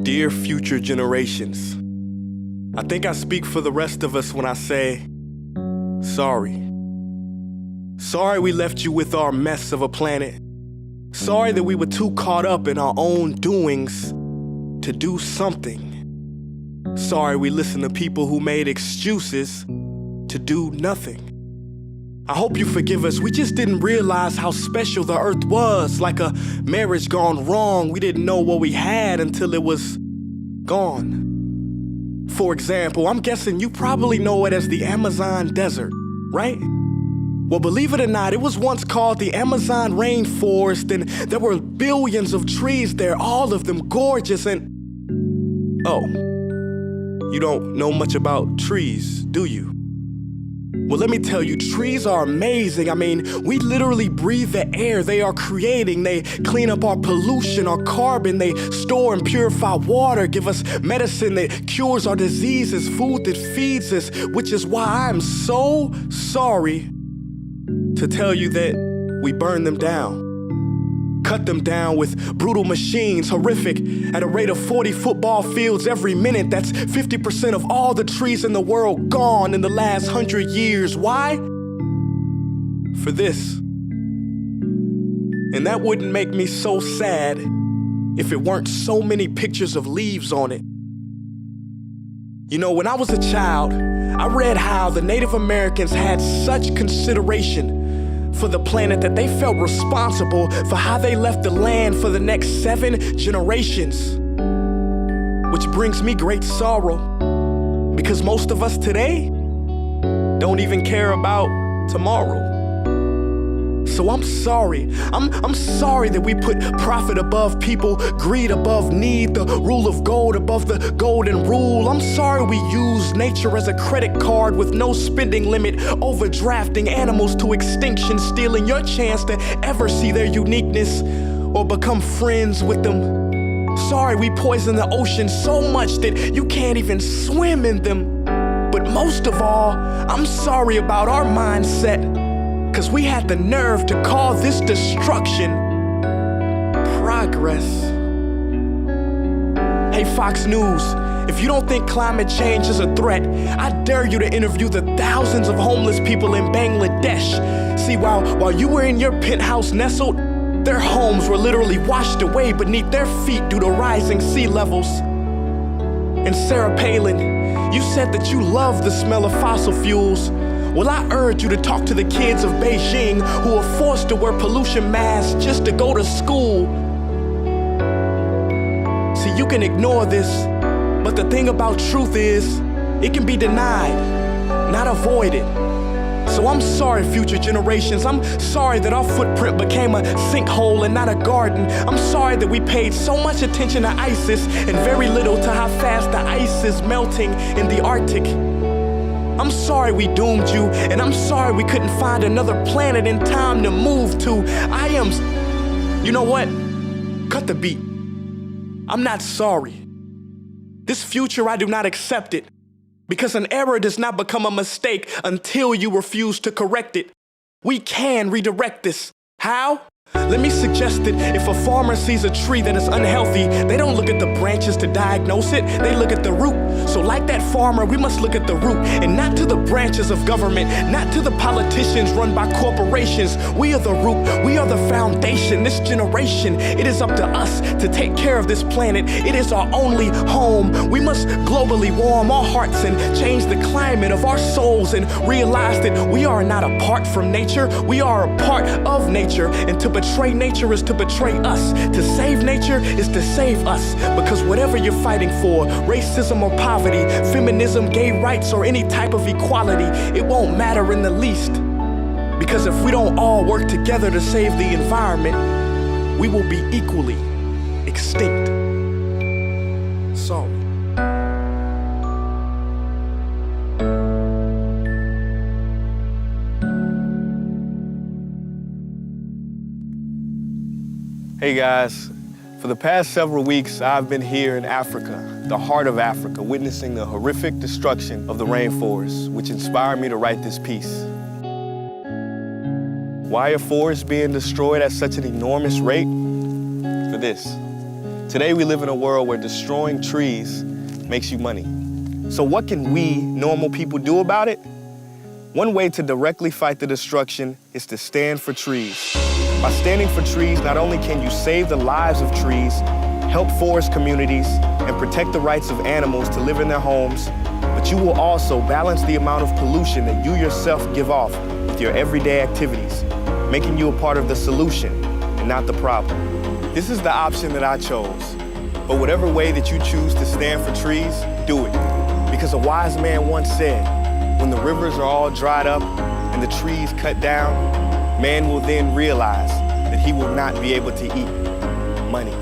Dear future generations, I think I speak for the rest of us when I say, sorry. Sorry we left you with our mess of a planet. Sorry that we were too caught up in our own doings to do something. Sorry we listened to people who made excuses to do nothing. I hope you forgive us. We just didn't realize how special the earth was. Like a marriage gone wrong, we didn't know what we had until it was gone. For example, I'm guessing you probably know it as the Amazon desert, right? Well, believe it or not, it was once called the Amazon rainforest, and there were billions of trees there, all of them gorgeous, and... Oh, you don't know much about trees, do you? Well, let me tell you, trees are amazing. I mean, we literally breathe the air they are creating. They clean up our pollution, our carbon. They store and purify water, give us medicine that cures our diseases, food that feeds us, which is why I'm so sorry to tell you that we burn them down. Cut them down with brutal machines, horrific, at a rate of 40 football fields every minute. That's 50% of all the trees in the world gone in the last 100 years. Why? For this. And that wouldn't make me so sad if it weren't so many pictures of leaves on it. You know, when I was a child, I read how the Native Americans had such consideration for the planet that they felt responsible for how they left the land for the next 7 generations. Which brings me great sorrow, because most of us today don't even care about tomorrow. So I'm sorry. I'm sorry that we put profit above people, greed above need, the rule of gold above the golden rule. I'm sorry we use nature as a credit card with no spending limit, overdrafting animals to extinction, stealing your chance to ever see their uniqueness or become friends with them. Sorry we poison the ocean so much that you can't even swim in them. But most of all, I'm sorry about our mindset, 'cause we had the nerve to call this destruction progress. Hey Fox News, if you don't think climate change is a threat, I dare you to interview the thousands of homeless people in Bangladesh. See, while you were in your penthouse nestled, their homes were literally washed away beneath their feet due to rising sea levels. And Sarah Palin, you said that you love the smell of fossil fuels. Well, I urge you to talk to the kids of Beijing who are forced to wear pollution masks just to go to school. See, you can ignore this, but the thing about truth is, it can be denied, not avoided. So I'm sorry, future generations. I'm sorry that our footprint became a sinkhole and not a garden. I'm sorry that we paid so much attention to ISIS and very little to how fast the ice is melting in the Arctic. I'm sorry we doomed you, and I'm sorry we couldn't find another planet in time to move to. You know what? Cut the beat. I'm not sorry. This future, I do not accept it, because an error does not become a mistake until you refuse to correct it. We can redirect this. How? Let me suggest that if a farmer sees a tree that is unhealthy, they don't look at the branches to diagnose it, they look at the root. So like that farmer, we must look at the root, and not to the branches of government, not to the politicians run by corporations. We are the root, we are the foundation. This generation, it is up to us to take care of this planet. It is our only home. We must globally warm our hearts and change the climate of our souls and realize that we are not apart from nature, we are a part of nature. And to betray nature is to betray us. To save nature is to save us. Because whatever you're fighting for, racism or poverty, feminism, gay rights, or any type of equality, it won't matter in the least. Because if we don't all work together to save the environment, we will be equally extinct. Sorry. Hey guys, for the past several weeks, I've been here in Africa, the heart of Africa, witnessing the horrific destruction of the rainforest, which inspired me to write this piece. Why are forests being destroyed at such an enormous rate? For this. Today we live in a world where destroying trees makes you money. So what can we, normal people, do about it? One way to directly fight the destruction is to stand for trees. By standing for trees, not only can you save the lives of trees, help forest communities, and protect the rights of animals to live in their homes, but you will also balance the amount of pollution that you yourself give off with your everyday activities, making you a part of the solution and not the problem. This is the option that I chose. But whatever way that you choose to stand for trees, do it. Because a wise man once said, when the rivers are all dried up and the trees cut down, man will then realize that he will not be able to eat money.